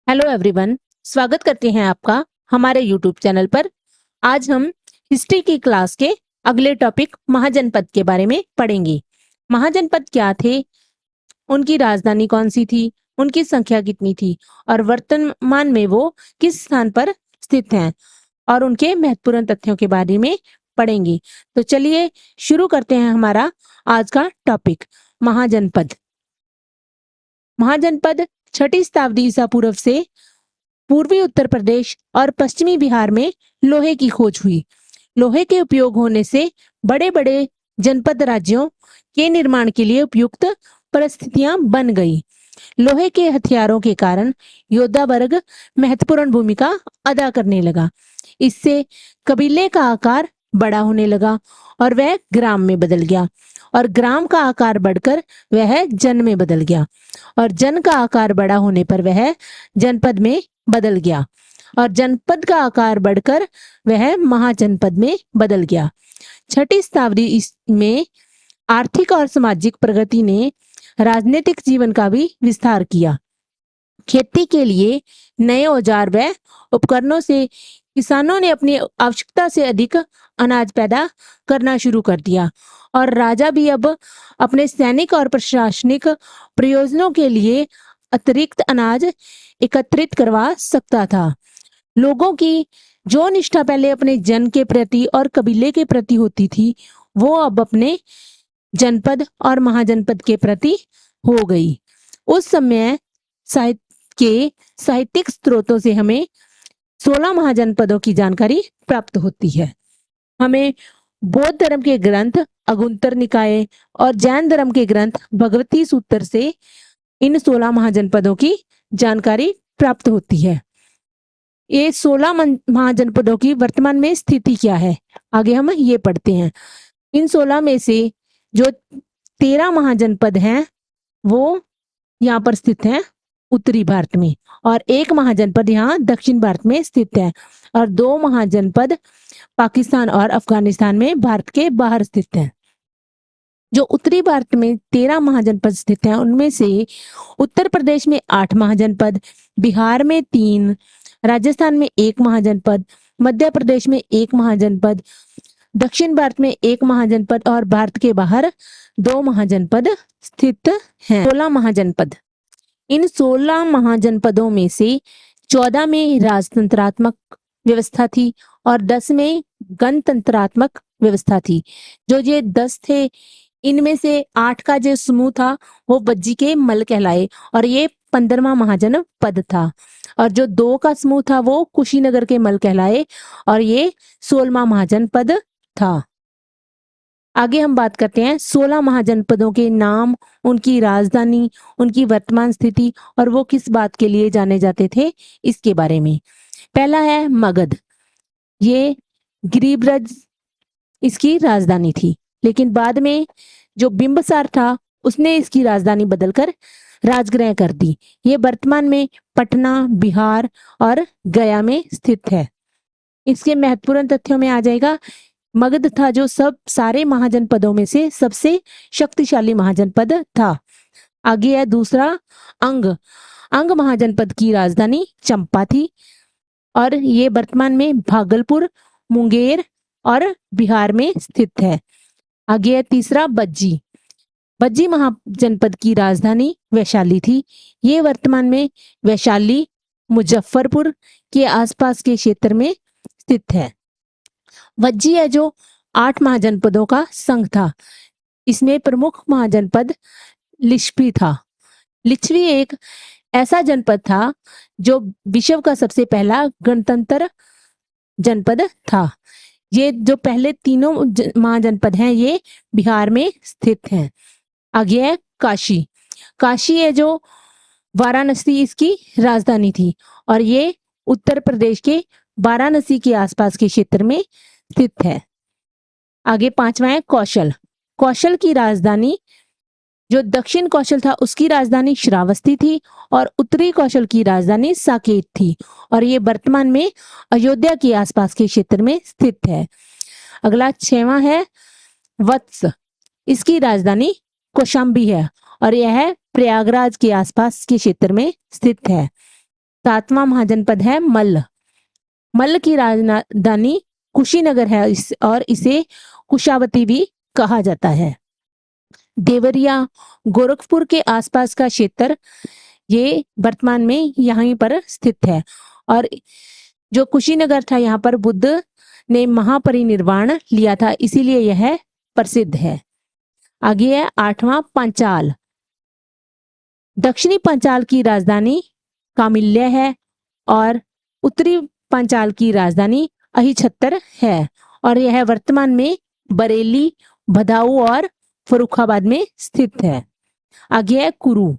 Hello everyone, स्वागत करते हैं आपका हमारे यूट्यूब चैनल पर। आज हम हिस्ट्री की क्लास के अगले टॉपिक महाजनपद के बारे में पढ़ेंगे। महाजनपद क्या थे, उनकी राजधानी कौन सी थी, उनकी संख्या कितनी थी और वर्तमान में वो किस स्थान पर स्थित हैं और उनके महत्वपूर्ण तथ्यों के बारे में पढ़ेंगे। तो चलिए शुरू करते हैं हमारा आज का टॉपिक महाजनपद। महाजनपद 6ठी शताब्दी ईसा पूर्व से पूर्वी उत्तर प्रदेश और पश्चिमी बिहार में लोहे की खोज हुई। लोहे के उपयोग होने से बड़े बड़े जनपद राज्यों के निर्माण के लिए उपयुक्त परिस्थितियां बन गई। लोहे के हथियारों के कारण योद्धा वर्ग महत्वपूर्ण भूमिका अदा करने लगा। इससे कबीले का आकार बड़ा होने लगा और वह ग्राम में बदल गया, और ग्राम का आकार बढ़कर वह जन में बदल गया, और जन का आकार बड़ा होने पर वह जनपद में बदल गया, और जनपद का आकार बढ़कर वह महाजनपद में बदल गया। 6ठी शताब्दी में आर्थिक और सामाजिक प्रगति ने राजनीतिक जीवन का भी विस्तार किया। खेती के लिए नए औजार व उपकरणों से किसानों ने अपनी आवश्यकता से अधिक अनाज पैदा करना शुरू कर दिया, और राजा भी अब अपने सैनिक और प्रशासनिक प्रयोजनों के लिए अतिरिक्त अनाज एकत्रित करवा सकता था। लोगों की जो निष्ठा पहले अपने जन के प्रति और कबीले के प्रति होती थी, वो अब अपने जनपद और महाजनपद के प्रति हो गई। उस समय साहित्यिक स्रोतों से हमें 16 महाजनपदों की जानकारी प्राप्त होती है। हमें बौद्ध धर्म के ग्रंथ अगुंतर निकाय और जैन धर्म के ग्रंथ भगवती सूत्र से इन 16 महाजनपदों की जानकारी प्राप्त होती है। ये 16 महाजनपदों की वर्तमान में स्थिति क्या है, आगे हम ये पढ़ते हैं। इन 16 में से जो 13 महाजनपद हैं वो यहाँ पर स्थित हैं उत्तरी भारत में, और एक महाजनपद यहाँ दक्षिण भारत में स्थित है, और 2 महाजनपद पाकिस्तान और अफगानिस्तान में भारत के बाहर स्थित हैं। जो उत्तरी भारत में 13 महाजनपद स्थित हैं उनमें से उत्तर प्रदेश में 8 महाजनपद, बिहार में 3, राजस्थान में 1 महाजनपद, मध्य प्रदेश में 1 महाजनपद, दक्षिण भारत में 1 महाजनपद और भारत के बाहर 2 महाजनपद स्थित हैं। 16 महाजनपद। इन 16 महाजनपदों में से 14 में राजतंत्रात्मक व्यवस्था थी और 10 में गणतंत्रात्मक व्यवस्था थी। जो ये 10 थे, इनमें से 8 का जो समूह था वो बज्जी के मल कहलाए और ये 15वां महाजनपद था, और जो 2 का समूह था वो कुशीनगर के मल कहलाए और ये 16वां महाजनपद था। आगे हम बात करते हैं 16 महाजनपदों के नाम, उनकी राजधानी, उनकी वर्तमान स्थिति और वो किस बात के लिए जाने जाते थे, इसके बारे में। पहला है मगध। ये गिरिब्रज इसकी राजधानी थी, लेकिन बाद में जो बिंबसार था उसने इसकी राजधानी बदलकर राजगृह कर दी। ये वर्तमान में पटना, बिहार और गया में स्थित है। इसके महत्वपूर्ण तथ्यों में आ जाएगा, मगध था जो सारे महाजनपदों में से सबसे शक्तिशाली महाजनपद था। आगे है दूसरा अंग महाजनपद की राजधानी चंपा थी और ये वर्तमान में भागलपुर, मुंगेर और बिहार में स्थित है। आगे है तीसरा बज्जी महाजनपद की राजधानी वैशाली थी। ये वर्तमान में वैशाली, मुजफ्फरपुर के आसपास के क्षेत्र में स्थित है। वज्जी है जो 8 महाजनपदों का संघ था। इसमें प्रमुख महाजनपद लिच्छवी था। लिच्छवी एक ऐसा जनपद था जो विश्व का सबसे पहला गणतंत्र जनपद था। ये जो पहले तीनों महाजनपद हैं ये बिहार में स्थित हैं। आगे है काशी है जो वाराणसी इसकी राजधानी थी और ये उत्तर प्रदेश के वाराणसी के आसपास के क्षेत्र में स्थित है। आगे 5वां है कौशल की राजधानी, जो दक्षिण कौशल था उसकी राजधानी श्रावस्ती थी और उत्तरी कौशल की राजधानी साकेत थी और ये वर्तमान में अयोध्या के आसपास के क्षेत्र में स्थित है। अगला 6वां है वत्स। इसकी राजधानी कौशाम्बी है और यह प्रयागराज के आसपास के क्षेत्र में स्थित है। सातवां महाजनपद है मल्ल। मल्ल की राजधानी कुशीनगर है और इसे कुशावती भी कहा जाता है। देवरिया गोरखपुर के आसपास का क्षेत्र ये वर्तमान में यहीं पर स्थित है। और जो कुशीनगर था, यहाँ पर बुद्ध ने महापरिनिर्वाण लिया था, इसीलिए यह प्रसिद्ध है। आगे है आठवां पांचाल। दक्षिणी पांचाल की राजधानी कामिल्य है और उत्तरी पांचाल की राजधानी अहिछत्तर है और यह वर्तमान में बरेली, भदाऊ और फर्रुखाबाद में स्थित है। आगे है कुरु।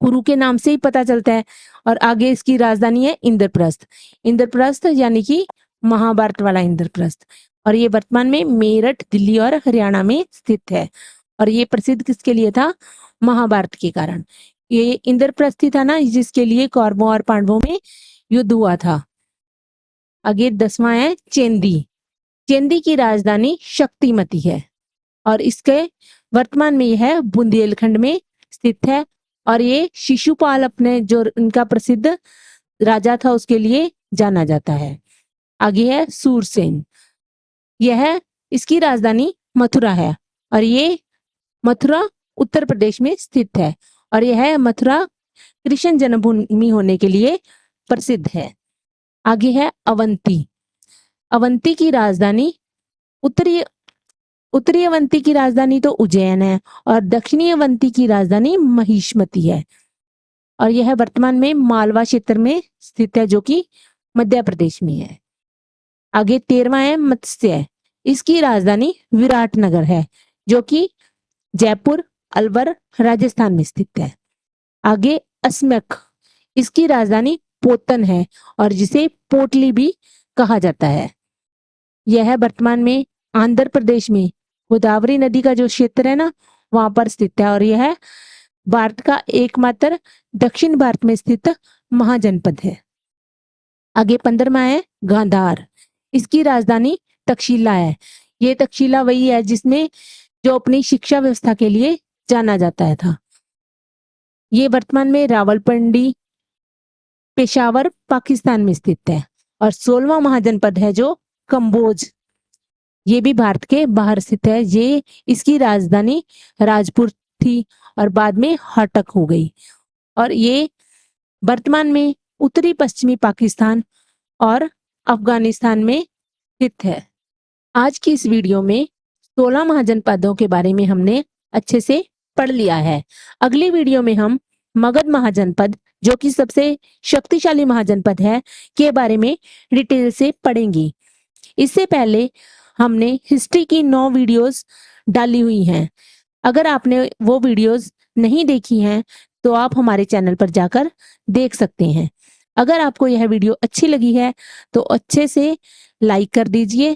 कुरु के नाम से ही पता चलता है। और आगे इसकी राजधानी है इंद्रप्रस्थ। इंद्रप्रस्थ यानी कि महाभारत वाला इंद्रप्रस्थ। और ये वर्तमान में मेरठ, दिल्ली और हरियाणा में स्थित है। और ये प्रसिद्ध किसके लिए था? महाभारत के कारण। ये इंद्रप्रस्थ ही था ना जिसके लिए कौरवों और पांडवों में युद्ध हुआ था। आगे 10वां है चेंदी। चेंदी की राजधानी शक्तिमती है और इसके वर्तमान में यह बुंदेलखंड में स्थित है। और ये शिशुपाल अपने जो इनका प्रसिद्ध राजा था उसके लिए जाना जाता है। आगे है सूरसेन। यह इसकी राजधानी मथुरा है और ये मथुरा उत्तर प्रदेश में स्थित है और यह मथुरा कृष्ण जन्मभूमि होने के लिए प्रसिद्ध है। आगे है अवंती। अवंती की राजधानी उत्तरी अवंती की राजधानी तो उज्जैन है और दक्षिणी अवंती की राजधानी महिष्मती है और यह वर्तमान में मालवा क्षेत्र में स्थित है जो कि मध्य प्रदेश में है। आगे 13वां है मत्स्य। इसकी राजधानी विराटनगर है जो कि जयपुर, अलवर, राजस्थान में स्थित है। आगे अस्म्यक। इसकी राजधानी पोतन है और जिसे पोटली भी कहा जाता है। यह वर्तमान में आंध्र प्रदेश में गोदावरी नदी का जो क्षेत्र है ना वहां पर स्थित है और यह भारत का एकमात्र दक्षिण भारत में स्थित महाजनपद है। आगे 15वां है गांधार। इसकी राजधानी तक्षशिला है। ये तक्षशिला वही है जिसमें जो अपनी शिक्षा व्यवस्था के लिए जाना जाता था। ये वर्तमान में रावलपिंडी, पेशावर, पाकिस्तान में स्थित है। और 16वां महाजनपद है जो कंबोज। ये भी भारत के बाहर स्थित है। ये इसकी राजधानी राजपुर थी और बाद में हाटक हो गई और ये वर्तमान में उत्तरी पश्चिमी पाकिस्तान और अफगानिस्तान में स्थित है। आज की इस वीडियो में 16 महाजनपदों के बारे में हमने अच्छे से पढ़ लिया है। अगली वीडियो में हम मगध महाजनपद जो कि सबसे शक्तिशाली महाजनपद है के बारे में डिटेल से पढ़ेंगे। इससे पहले हमने हिस्ट्री की 9 वीडियोस डाली हुई हैं। अगर आपने वो वीडियोस नहीं देखी हैं तो आप हमारे चैनल पर जाकर देख सकते हैं। अगर आपको यह वीडियो अच्छी लगी है तो अच्छे से लाइक कर दीजिए,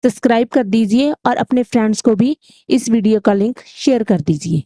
सब्सक्राइब कर दीजिए और अपने फ्रेंड्स को भी इस वीडियो का लिंक शेयर कर दीजिए।